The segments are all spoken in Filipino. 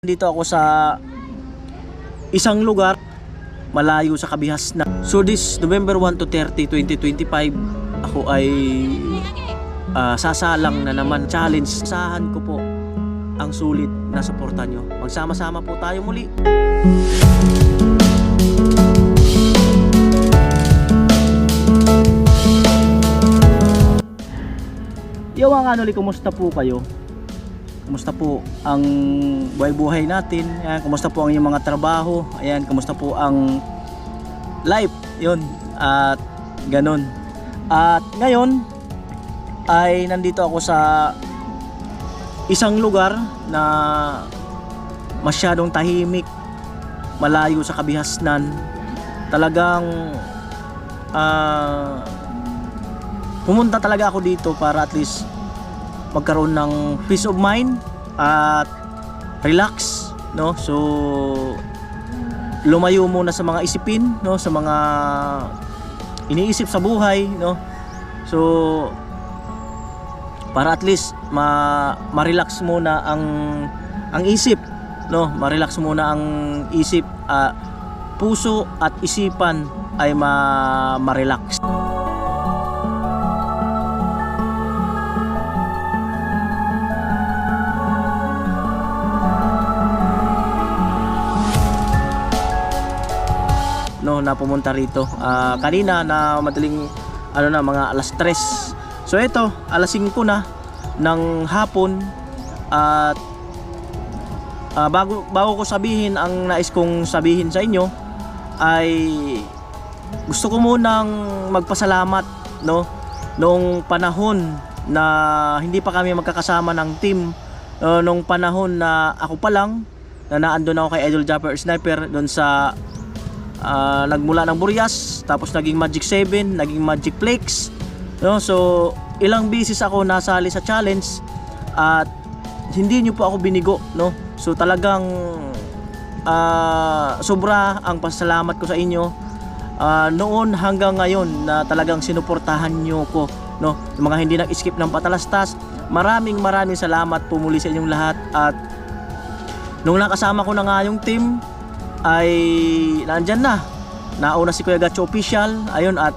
Dito ako sa isang lugar malayo sa Kabihasnan. So this November 1 to 30, 2025, ako ay sasalang na naman challenge. Sahan ko po ang sulit na suporta nyo. Magsama-sama po tayo muli. Yo mga kanoli, kumusta po kayo? Kumusta po ang buhay-buhay natin? Ayan, kumusta po ang inyong mga trabaho? Ayan, kumusta po ang life? Yun, at ganun. At ngayon ay nandito ako sa isang lugar na masyadong tahimik, malayo sa Kabihasnan. Talagang pumunta talaga ako dito para at least magkaroon ng peace of mind at relax, no? So lumayo muna sa mga isipin, no, sa mga iniisip sa buhay, no? So para at least ma-relax muna ang isip, no? Ma-relax muna ang isip, puso at isipan ay ma-relax. Na pumunta rito kanina na madaling mga alas 3. So ito, alas 5 na ng hapon at bago ko sabihin ang nais kong sabihin sa inyo ay gusto ko munang magpasalamat, no, nung panahon na hindi pa kami magkakasama ng team, nung panahon na ako pa lang na naandun ako kay Idol Japper Sniper doon sa nagmula ng Burias, tapos naging Magic 7, naging Magic Flakes, no? So ilang beses ako nasali sa challenge at hindi nyo po ako binigo, no? So talagang sobra ang pasalamat ko sa inyo noon hanggang ngayon na talagang sinuportahan nyo ko, no? Yung mga hindi nag-skip ng patalastas, maraming salamat po muli sa inyong lahat. At nung nakasama ko na nga yung team ay nandyan na, nauna si Kuya Gacho Official, ayun, at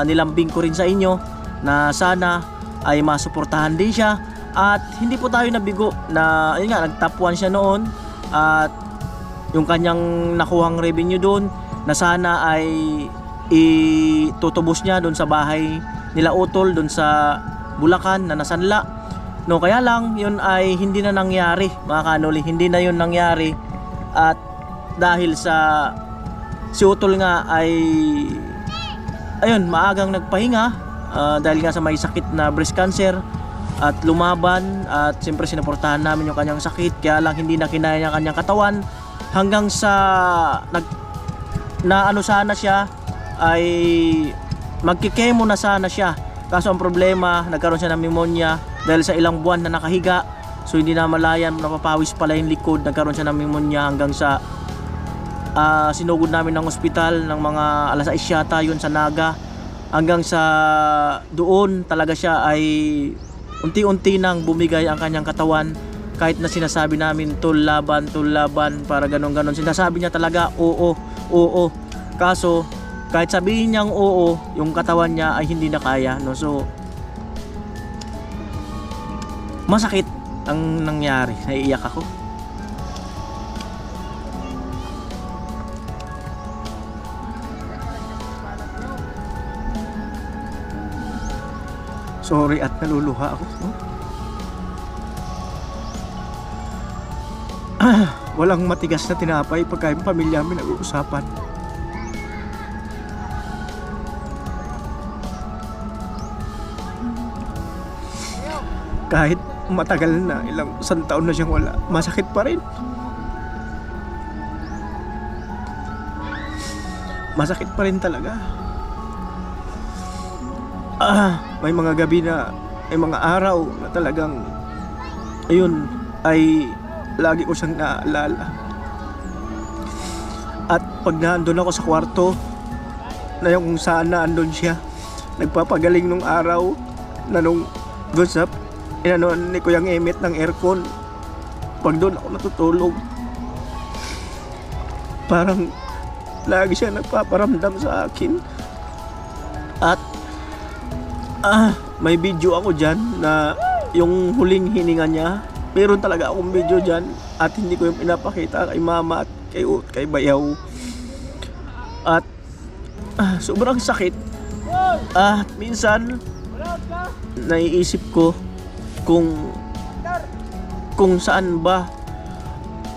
nilambing ko rin sa inyo na sana ay masuportahan din siya at hindi po tayo nabigo na, ayun nga, nag top 1 siya noon at yung kanyang nakuhang revenue doon na sana ay itutubos niya doon sa bahay nila Utol doon sa Bulacan na nasanla, no? Kaya lang yun ay hindi na nangyari, mga kanoli, hindi na yun nangyari. At dahil sa si Utol nga ay ayun, maagang nagpahinga dahil nga sa may sakit na breast cancer at lumaban, at siyempre sinuportahan namin yung kanyang sakit, kaya lang hindi na kinaya niya kanyang katawan hanggang sa sana siya ay magkikemo na sana siya, kaso ang problema nagkaroon siya ng pneumonia dahil sa ilang buwan na nakahiga. So hindi na malayan, napapawis pala yung likod, nagkaroon siya ng pneumonia hanggang sa sinugod namin ng ospital ng mga alas 6 yata yun sa Naga, hanggang sa doon talaga siya ay unti-unti nang bumigay ang kanyang katawan. Kahit na sinasabi namin tul laban, para ganon, sinasabi niya talaga oo. Kaso kahit sabihin niyang oo, yung katawan niya ay hindi na kaya, no? So masakit ang nangyari, naiiyak ako. Sorry at naluluha ako, no? Walang matigas na tinapay pagka yung pamilya namin nag-uusapan. Kahit matagal na, ilang taon na siyang wala, masakit pa rin. Masakit pa rin talaga. May mga gabi na, may mga araw na talagang ayun, ay lagi ko siyang naaalala. At pag naandun ako sa kwarto na yung kung saan naandun siya, nagpapagaling nung araw na nung doon sa ni Kuyang Emit ng aircon, pag doon ako natutulog, parang lagi siya nagpaparamdam sa akin. At may video ako dyan na yung huling hininga niya. Meron talaga akong video dyan at hindi ko yung pinapakita kay mama at kay Bayaw. At sobrang sakit. Minsan naiisip ko kung saan ba,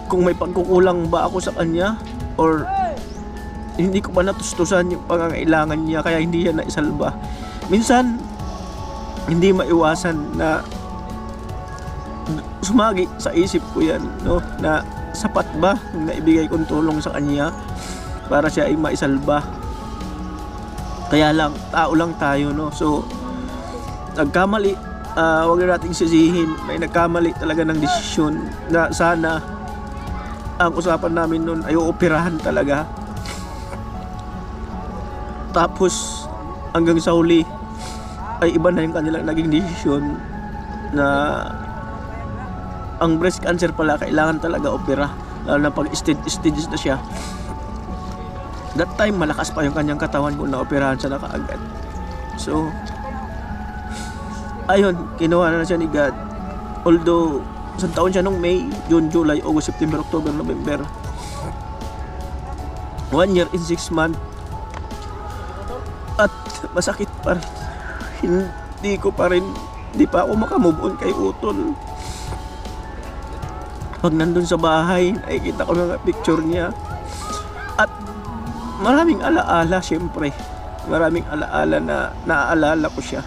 kung may pagkukulang ba ako sa kanya, or hindi ko pa natustusan yung pangangailangan niya kaya hindi siya naisalba. Minsan hindi maiwasan na sumagi sa isip ko yan, no, na sapat ba yung naibigay kong tulong sa kanya para siya ay maisalba. Kaya lang, tao lang tayo, no. So nagkamali, wag na nating sisihin, may nagkamali talaga ng desisyon na sana ang usapan namin noon ay uoperahan talaga. Tapos hanggang sa huli ay iba na yung kanilang naging desisyon na ang breast cancer pala kailangan talaga opera, lalo na pag stages na siya. That time malakas pa yung kanyang katawan kung na-operahan siya na kaagad. So ayun, kinuha na siya ni God. Although isang taon siya nung May, June, July, August, September, October, November, 1 year and 6 months. At masakit pa rin. Hindi pa ako makamove on kay Utol. Pag nandun sa bahay, nakikita ko mga picture niya. At maraming alaala, syempre. Maraming alaala na naaalala ko siya.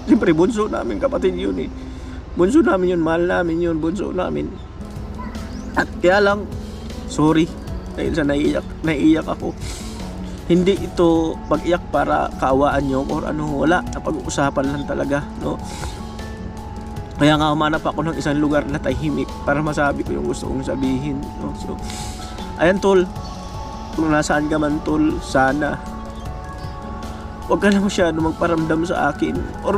Siyempre, bunso namin, kapatid yun eh. Bunso namin yun, mahal namin yun, bunso namin. At kaya lang, sorry, dahil sa naiiyak ako. Hindi ito pag-iyak para kaawaan nyo or ano, wala, napag-uusapan lang talaga, no? Kaya nga humanap ako ng isang lugar na tahimik para masabi ko yung gusto kong sabihin, no? So, ayan tol, kung nasaan ka man tol, sana huwag ka na masyado magparamdam sa akin or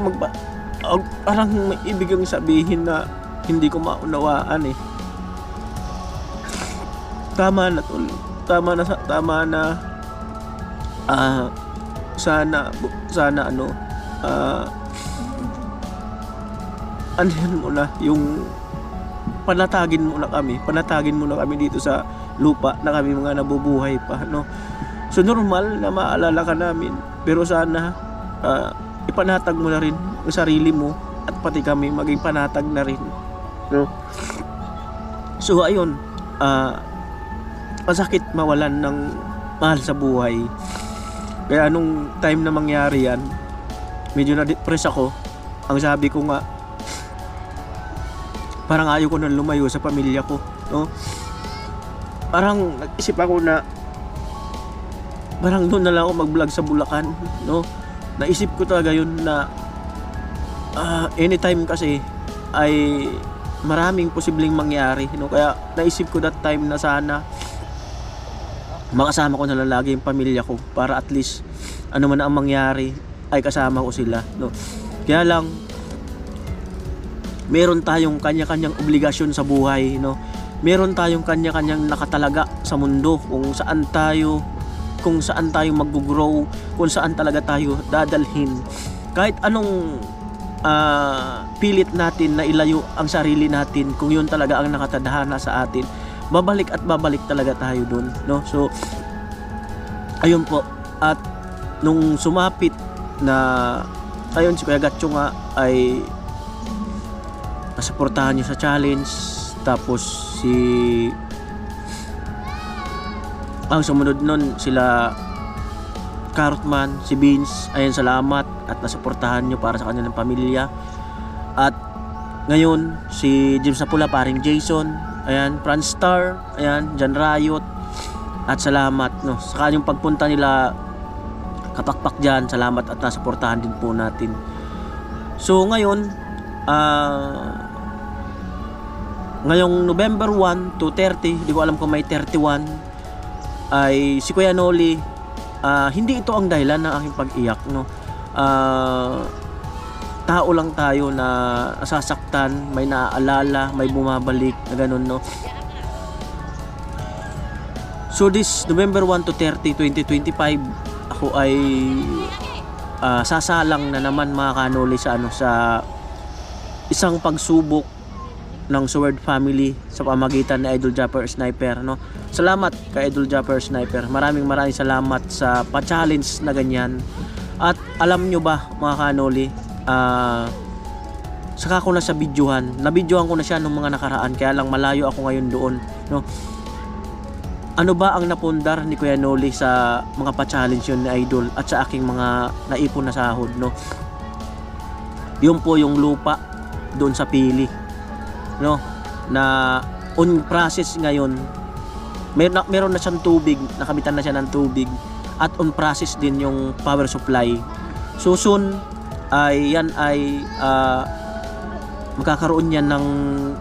parang may ibig kong sabihin na hindi ko maunawaan eh. Tama na tol, tama na. Sana ano mo na yung panatagin mo na kami dito sa lupa na kami mga nabubuhay pa, no? So normal na maalala ka namin, pero sana ipanatag mo na rin ang sarili mo at pati kami maging panatag na rin, no? So ayun, masakit mawalan ng mahal sa buhay. Kaya nung time na mangyari yan, medyo na-depress ako. Ang sabi ko nga, parang ayaw ko nang lumayo sa pamilya ko, no? Parang nag-isip ako na parang doon na lang ako mag-vlog sa Bulacan, no? Naisip ko talaga yun na anytime kasi ay maraming posibleng mangyari, no? Kaya naisip ko that time na sana makasama ko na lang lagi yung pamilya ko para at least ano man ang mangyari ay kasama ko sila, no? Kaya lang meron tayong kanya-kanyang obligasyon sa buhay, no? Meron tayong kanya-kanyang nakatalaga sa mundo kung saan tayo mag-grow, kung saan talaga tayo dadalhin. Kahit anong pilit natin na ilayo ang sarili natin, kung yun talaga ang nakatadhana sa atin, babalik at babalik talaga tayo dun, no? So ayun po. At nung sumapit na ayun, si Kuya Gatcho nga ay nasuportahan niyo sa challenge. Tapos ang sumunod nun sila Carrotman, si Beans, ayan, salamat at nasuportahan nyo para sa kanilang pamilya. At ngayon si James na Pula, paring Jason, ayan, Franstar, ayan, Jan Riot, at salamat, no, sa kanyang pagpunta nila Kapakpak dyan, salamat at nasuportahan din po natin. So ngayon ngayong November 1 to 30, di ko alam kung may 31, ay si Kuya Noli, hindi ito ang dahilan ng aking pag-iyak, no? Tao lang tayo na nasasaktan, may naaalala, may bumabalik na ganun, no? So this November 1 to 30, 2025, ako ay sasalang na naman mga kanoli sa isang pagsubok ng Sword Family sa pamagitan ni Idol Japper Sniper, no. Salamat kay Idol Japper Sniper. Maraming salamat sa pa-challenge na ganyan. At alam nyo ba mga kanoli, saka ko na sa nabidyohan ko na siya nung mga nakaraan, kaya lang malayo ako ngayon doon, no. Ano ba ang napundar ni Kuya Noli sa mga pa-challenge yun ni Idol at sa aking mga naipon na sahod, no? Yun po yung lupa doon sa Pili, no, na on process ngayon. Meron na siyang tubig, nakabitan na siya ng tubig, at on process din yung power supply. So soon ay yan ay magkakaroon yan ng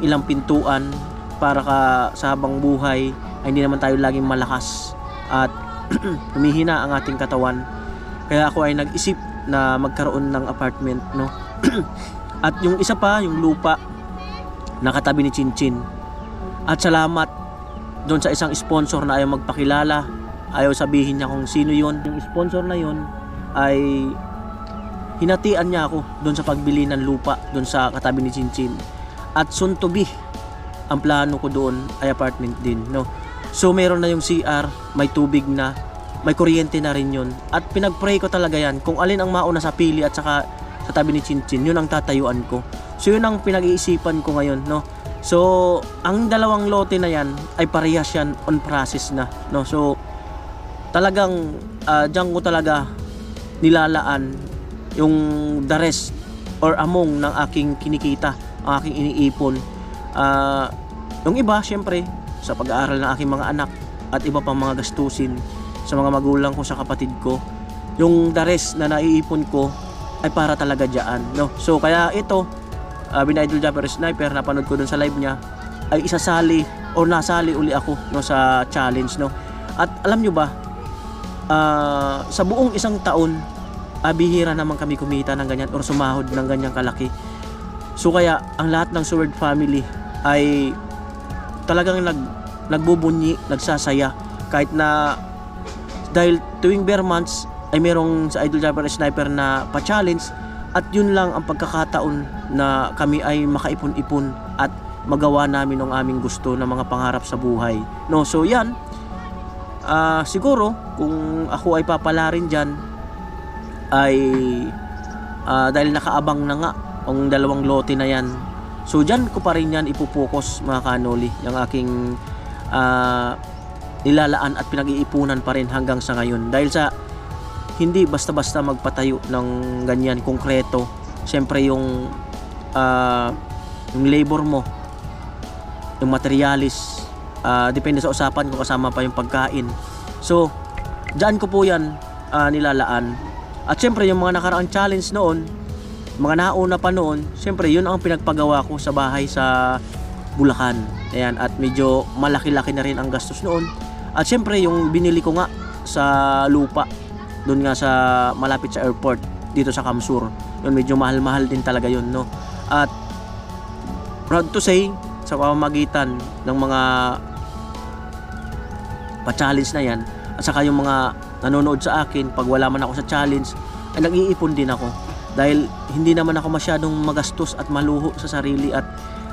ilang pintuan para sa habang buhay ay hindi naman tayo laging malakas at humihina ang ating katawan. Kaya ako ay nag-isip na magkaroon ng apartment, no. At yung isa pa, yung lupa nakatabi ni Chinchin. At salamat doon sa isang sponsor na ayaw magpakilala, ayaw sabihin niya kung sino yun. Yung sponsor na yun ay hinatian niya ako doon sa pagbili ng lupa doon sa katabi ni Chinchin. At soon to be, ang plano ko doon ay apartment din, no. So meron na yung CR, may tubig na, may kuryente na rin yun. At pinagpray ko talaga yan, kung alin ang mauna sa Pili at saka sa tabi ni Chinchin, yun ang tatayuan ko. So yun ang pinag-iisipan ko ngayon, no. So ang dalawang lote na yan ay parehas yan on process na, no. So talagang diyan ko talaga nilalaan yung the rest or among ng aking kinikita, ang aking iniipon. Yung iba syempre sa pag-aaral ng aking mga anak at iba pang mga gastusin sa mga magulang ko, sa kapatid ko. Yung the rest na naiipon ko ay para talaga dyan, no. So kaya ito, Idol Japper Sniper, napanood ko dun sa live niya, ay isasali o nasali uli ako, no, sa challenge, no. At alam nyo ba, sa buong isang taon, bihira naman kami kumita ng ganyan or sumahod ng ganyang kalaki. So kaya ang lahat ng Sword Family ay talagang nagbubunyi, nagsasaya, kahit na dahil tuwing bare months ay merong sa Idol Japper Sniper na pa-challenge, at yun lang ang pagkakataon na kami ay makaipon-ipon at magawa namin ang aming gusto na mga pangarap sa buhay, no. So yan, siguro kung ako ay papalarin dyan ay dahil nakaabang na nga ang dalawang lote na yan, so dyan ko pa rin yan ipupokus mga kanoli, yung aking nilalaan at pinag-iipunan pa rin hanggang sa ngayon. Dahil sa hindi basta-basta magpatayo ng ganyan konkreto, siyempre yung labor mo, yung materialis, depende sa usapan kung kasama pa yung pagkain. So dyan ko po yan nilalaan. At siyempre yung mga nakaraang challenge noon, mga nauna pa noon, siyempre yun ang pinagpagawa ko sa bahay sa Bulacan. Ayan, at medyo malaki-laki na rin ang gastos noon. At siyempre yung binili ko nga sa lupa doon nga sa malapit sa airport dito sa Kamsur, yun medyo mahal-mahal din talaga yun, no. At proud to say, sa pamamagitan ng mga pa-challenge na yan, at saka yung mga nanonood sa akin, pag wala man ako sa challenge ay nag-iipon din ako, dahil hindi naman ako masyadong magastos at maluho sa sarili. At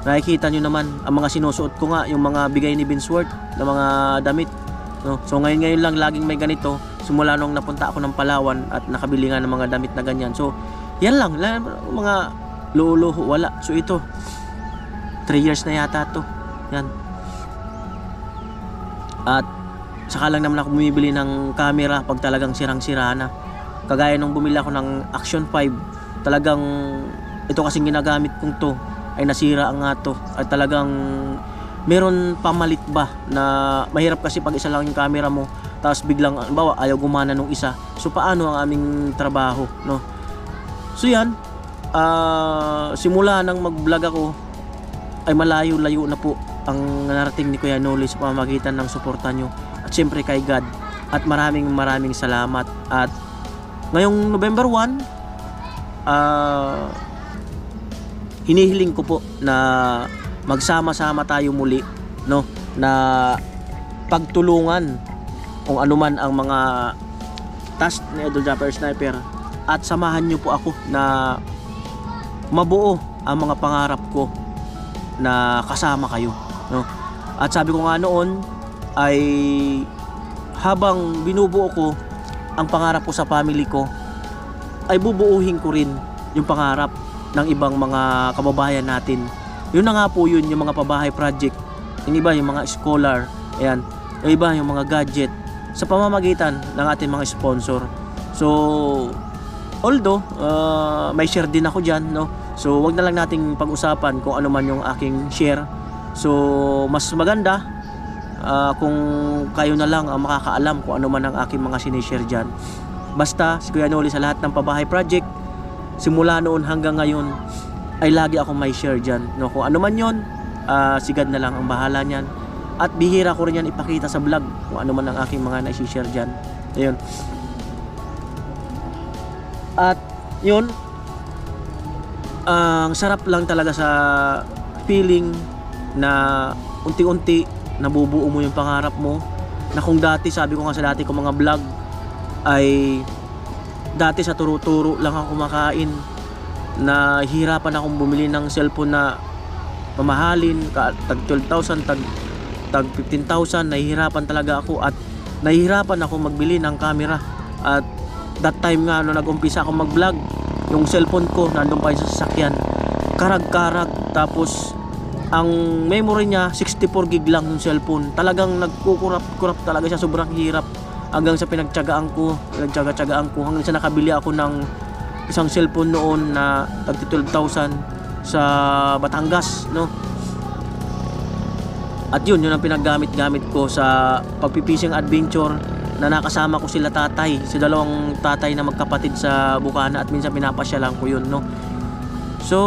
nakikita nyo naman ang mga sinusuot ko nga, yung mga bigay ni Vinsworth na mga damit, no? So ngayon lang laging may ganito, simula nung napunta ako ng Palawan at nakabili nga ng mga damit na ganyan. So yan lang mga luluho, wala. So ito 3 years na yata to, yan. At saka lang naman ako bumibili ng camera pag talagang sirang-sira na, kagaya nung bumili ako ng Action 5. Talagang ito kasing ginagamit kong to ay nasira ang nga to, at talagang meron pamalit ba na mahirap kasi pag isa lang yung camera mo, tapos biglang bawa ayaw gumana nung isa. So paano ang aming trabaho, no? So yan, simula nang mag-vlog ako ay malayo-layo na po ang narating ni Kuya Noli sa pamamagitan ng suporta nyo, at syempre kay God. At maraming salamat. At ngayong November 1, hinihiling ko po na magsama-sama tayo muli, no, na pagtulungan kung ano man ang mga task ni Idol Japper Sniper, at samahan nyo po ako na mabuo ang mga pangarap ko na kasama kayo, no? At sabi ko nga noon ay habang binubuo ko ang pangarap ko sa family ko, ay bubuuhin ko rin yung pangarap ng ibang mga kababayan natin. Yun na nga po yun, yung mga pabahay project, yung iba yung mga scholar, ayan, yung iba yung mga gadget, sa pamamagitan ng ating mga sponsor. So although may share din ako dyan, no? So wag na lang nating pag-usapan kung ano man yung aking share. So mas maganda kung kayo na lang ang makakaalam kung ano man ang aking mga sinishare dyan. Basta si Kuya Noli sa lahat ng pabahay project, simula noon hanggang ngayon, ay lagi akong may share dyan, no? Kung ano man yun, si God na lang ang bahala nyan. At bihira ko rin yan ipakita sa vlog kung ano man ang aking mga naisishare dyan. Ayun. At yun, ang sarap lang talaga sa feeling na unti-unti nabubuo mo yung pangarap mo. Na kung dati, sabi ko nga sa dati kong mga vlog, ay dati sa turo-turo lang ako kumakain, na hirapan akong bumili ng cellphone na mamahalin, tag 12,000, tag 15,000. Nahihirapan talaga ako, at nahihirapan ako magbili ng camera. At that time nga nung nag-umpisa ako mag-vlog, yung cellphone ko nandun pa sa sasakyan, karag-karag, tapos ang memory niya 64 gig lang yung cellphone. Talagang nagkukurap talaga siya, sobrang hirap, hanggang sa pinagtiyagaan ko hanggang sa nakabili ako ng isang cellphone noon na tag 12,000 sa Batangas, no? At yun ang pinaggamit-gamit ko sa pagpipising adventure, na nakasama ko sila tatay, si dalawang tatay na magkapatid sa Bukana, at minsan pinapasyalan ko yun, no? So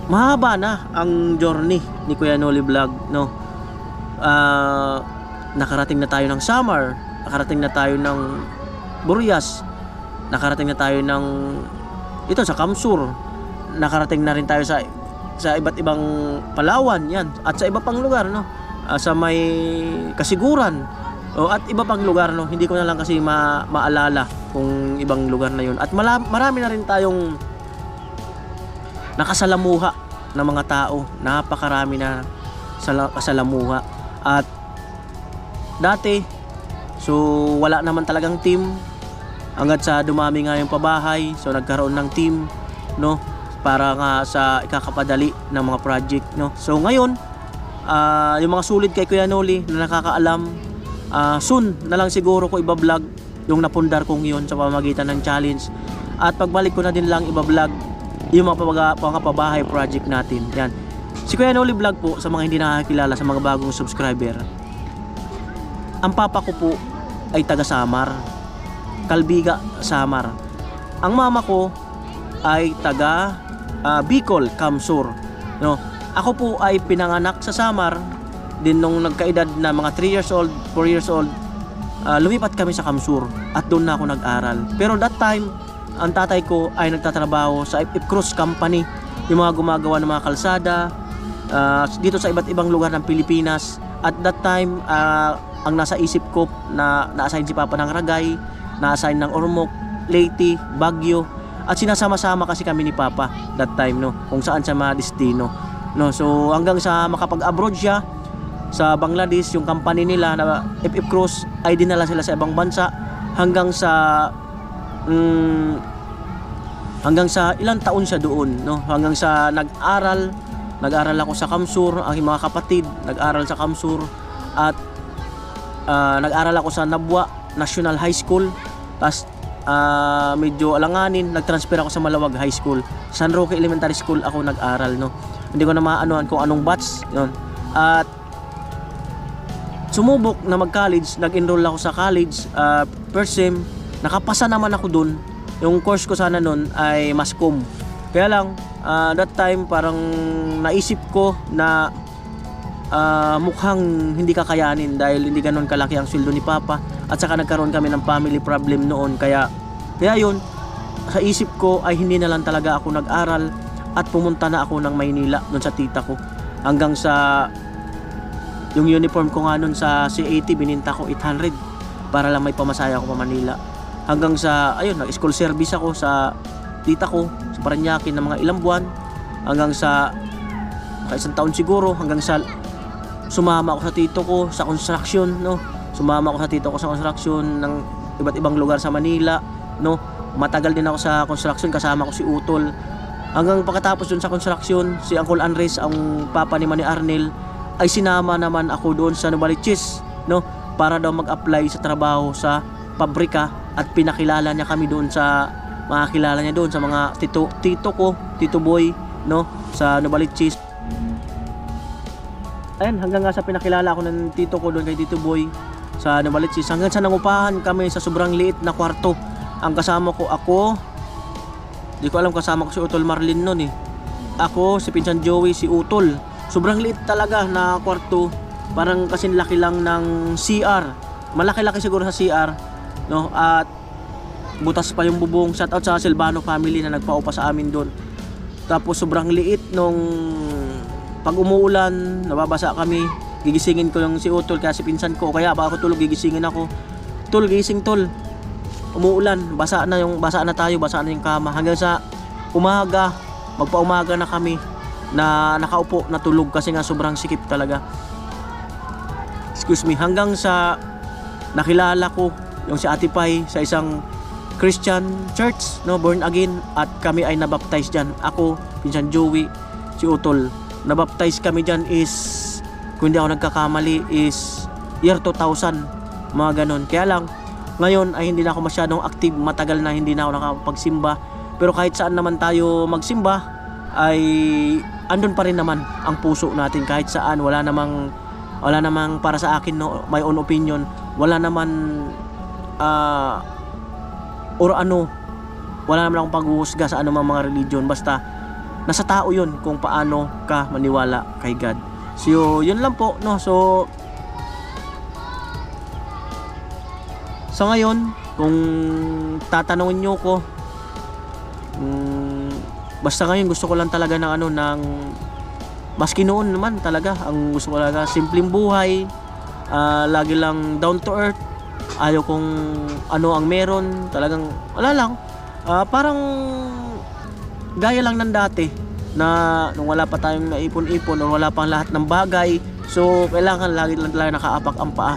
mahaba na ang journey ni Kuya Noli Vlog, no? Nakarating na tayo ng Samar, nakarating na tayo ng Burias, nakarating na tayo ng ito sa Kamsur, nakarating na rin tayo sa iba't ibang Palawan, yan, at sa iba pang lugar, no? Sa may Kasiguran, at iba pang lugar, no? Hindi ko na lang kasi maalala kung ibang lugar na yun. At marami na rin tayong nakasalamuha ng mga tao, napakarami na kasalamuha. At dati, so wala naman talagang team, hanggat sa dumami nga yung pabahay, so nagkaroon ng team, no? Para nga sa ikakapadali ng mga project, no? So ngayon, yung mga sulit kay Kuya Noli na nakakaalam, soon na lang siguro ko iba-vlog yung napundar kong yun sa pamamagitan ng challenge. At pagbalik ko na din lang iba-vlog yung mga pabahay project natin. Yan. Si Kuya Noli Vlog po, sa mga hindi nakakilala, sa mga bagong subscriber, ang papa ko po ay taga Samar, Kalbiga, Samar. Ang mama ko ay taga Bicol, Kamsur, no? Ako po ay pinanganak sa Samar din nung nagkaedad na mga 3 years old, 4 years old. Lumipat kami sa Kamsur at doon na ako nag-aral. Pero that time, ang tatay ko ay nagtatrabaho sa If Cruise Company, yung mga gumagawa ng mga kalsada dito sa iba't ibang lugar ng Pilipinas. At that time, ang nasa isip ko na na-assign si Papa ng Ragay, na-assign ng Ormoc, Leyte, Baguio, at sinasama-sama kasi kami ni Papa that time, no, kung saan siya madestino, no. So hanggang sa makapag-abroad siya sa Bangladesh, yung company nila na FF Cruise ay dinala sila sa ibang bansa, hanggang sa ilang taon siya doon, no, hanggang sa nag-aral ako sa Kamsur, ang mga kapatid nag-aral sa Kamsur, at nag-aral ako sa Nabwa National High School. Tapos medyo alanganin, nag-transfer ako sa Malawag High School. San Roque Elementary School ako nag-aral, no. Hindi ko na maanoan kung anong batch yun. At sumubok na mag-college, nag-enroll ako sa college, first sem, nakapasa naman ako dun. Yung course ko sana nun ay Mascom. Kaya lang, that time parang naisip ko na mukhang hindi kakayanin dahil hindi ganoon kalaki ang sweldo ni Papa, at saka nagkaroon kami ng family problem noon. Kaya yun, sa isip ko ay hindi na lang talaga ako nag-aral, at pumunta na ako ng Maynila doon sa tita ko, hanggang sa Yung uniform ko nga nun sa C80 bininta ko 800 para lang may pamasaya ako pa Manila. Hanggang sa ayun, nag-school service ako sa tita ko sa Parañaque ng mga ilang buwan, hanggang sa isang taon siguro, hanggang sa sumama ako sa tito ko sa construction, no. Sumama ako sa tito ko sa construction ng iba't ibang lugar sa Manila, no. Matagal din ako sa construction, kasama ko si Utol. Hanggang pagkatapos dun sa construction, si Uncle Andres, ang papa ni Manny Arnel, ay sinama naman ako doon sa Novaliches, no, para daw mag-apply sa trabaho sa pabrika, at pinakilala niya kami doon sa mga kilala niya doon sa mga tito ko, Tito Boy, no, sa Novaliches. Ayun, hanggang nga sa pinakilala ako ng tito ko doon kay Tito Boy sa Novaliches, hanggang sa nangupahan kami sa sobrang liit na kwarto. Ang kasama ko, ako, di ko alam, kasama ko si Utol Marlin noon eh. Ako, si Pinsan Joey, si Utol. Sobrang liit talaga na kwarto, parang kasing laki lang ng CR. Malaki-laki siguro sa CR, no? At butas pa yung bubong. Shout out sa Silvano family na nagpaupa sa amin doon. Tapos sobrang liit nung pag umuulan, nababasa kami. Gigisingin ko yung si Utol kaya si pinsan ko, kaya ba ako tulog, gigisingin ako. Tol, gising tol. Umuulan, basa na tayo, basa na yung kama. Hanggang sa umaga, magpaumaga na kami na nakaupo, natulog kasi nga sobrang sikip talaga. Excuse me. Hanggang sa nakilala ko yung si Ate Pai sa isang Christian church, no, born again, at kami ay nabaptize diyan. Ako, Pinsan Joey, si Utol. Nabaptize kami diyan is, kung hindi ako nagkakamali, is year 2000, mga ganon. Kaya lang ngayon ay hindi na ako masyadong active, matagal na hindi na ako nakapagsimba. Pero kahit saan naman tayo magsimba, ay andun pa rin naman ang puso natin kahit saan. Wala namang para sa akin, no, my own opinion, wala naman wala naman akong paghuhusga sa anumang mga religion. Basta nasa tao yun kung paano ka maniwala kay God. So yun lang po, no. So sa ngayon, kung tatanungin nyo ko, basta ngayon gusto ko lang talaga ng maski noon naman talaga, ang gusto ko talaga simpleng buhay, lagi lang down to earth. Ayaw kong ano ang meron, talagang wala lang, parang gaya lang ng dati na nung wala pa tayong naipon-ipon, nung wala pang lahat ng bagay. So kailangan lagi lang talaga nakaapak ang paa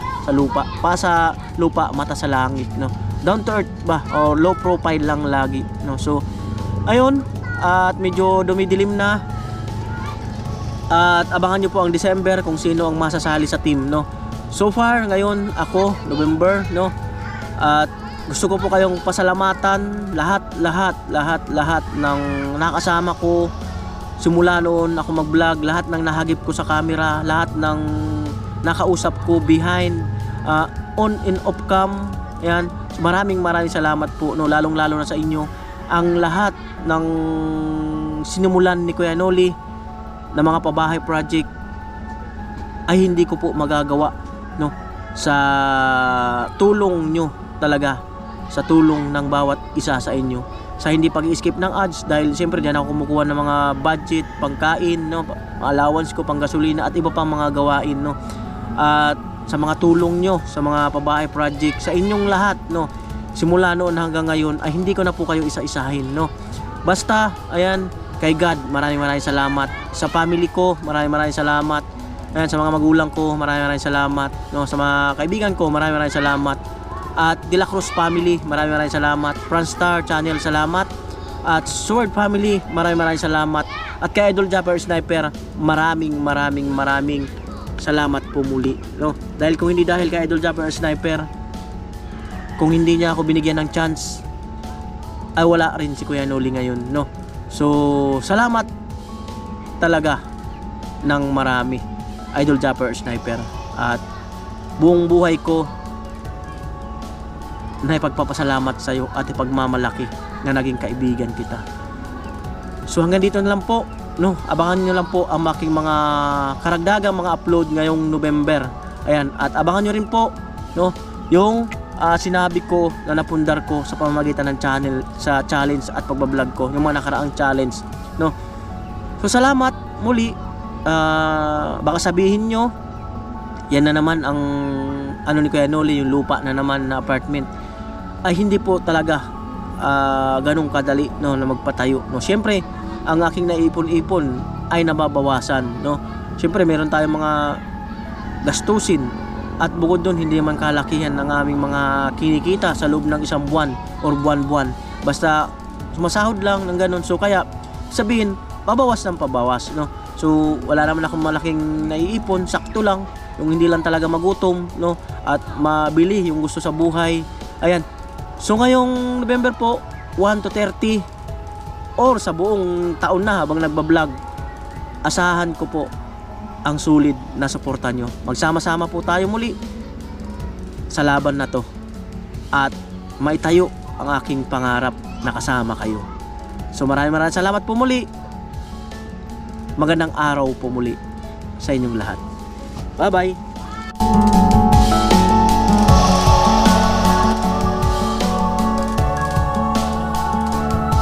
sa lupa, mata sa langit, no. Down to earth ba, o low profile lang lagi, no. So ayun, at medyo dumidilim na, at abangan nyo po ang December kung sino ang masasali sa team, no. So far ngayon ako, November, no, at gusto ko po kayong pasalamatan lahat ng nakasama ko simula noon ako mag-vlog, lahat ng nahagip ko sa camera, lahat ng nakausap ko behind, on and off cam. Ayan, so maraming salamat po, no, lalong na sa inyo. Ang lahat ng sinimulan ni Kuya Noli na mga pabahay project ay hindi ko po magagawa, no, sa tulong nyo talaga, sa tulong ng bawat isa sa inyo, sa hindi pag-i-skip ng ads, dahil siyempre diyan ako kumukuha ng mga budget, pangkain, no, allowance ko, pang gasolina at iba pang mga gawain, no. At sa mga tulong nyo sa mga pabahay project, sa inyong lahat, no, simula noon hanggang ngayon, ay hindi ko na po kayo isa-isahin, no. Basta ayan, kay God maraming salamat, sa family ko maraming salamat, ayan, sa mga magulang ko maraming salamat, no, sa mga kaibigan ko maraming salamat, at De La Cruz family maraming salamat, Franstar channel salamat, at Sword family maraming salamat, at kay Idol Japper Sniper maraming salamat po muli, no. Dahil kung hindi dahil kay Idol Japper Sniper, kung hindi niya ako binigyan ng chance, ay wala rin si Kuya Noli ngayon, no. So salamat talaga ng marami, Idol Japper Sniper, at buong buhay ko na ipagpapasalamat sa iyo at ipagmamalaki na naging kaibigan kita. So hanggang dito na lang po, no. Abangan niyo lang po ang aking mga karagdagang mga upload ngayong November. Ayan, at abangan niyo rin po, no, yung sinabi ko na napundar ko sa pamamagitan ng channel, sa challenge at pagbablog ko, yung mga nakaraang challenge, no. So salamat muli. Baka sabihin nyo, yan na naman ang ano ni Kuya Noli, yung lupa na naman na apartment, ay hindi po talaga ganong kadali, no, na magpatayo, no. Siyempre ang aking naipon-ipon ay nababawasan, no. Siyempre meron tayong mga gastusin, at bukod doon hindi man kalakihan ng aming mga kinikita sa loob ng isang buwan or buwan-buwan, basta sumasahod lang ng ganun. So kaya sabihin pabawas ng pabawas, no. So wala naman akong malaking naiipon, sakto lang yung hindi lang talaga magutom, no, at mabili yung gusto sa buhay. Ayan. So ngayong November po 1 to 30 or sa buong taon na habang nagbablog, asahan ko po ang solid na suporta nyo. Magsama-sama po tayo muli sa laban na to at maitayo ang aking pangarap na kasama kayo. So maraming salamat po muli. Magandang araw po muli sa inyong lahat. Bye bye.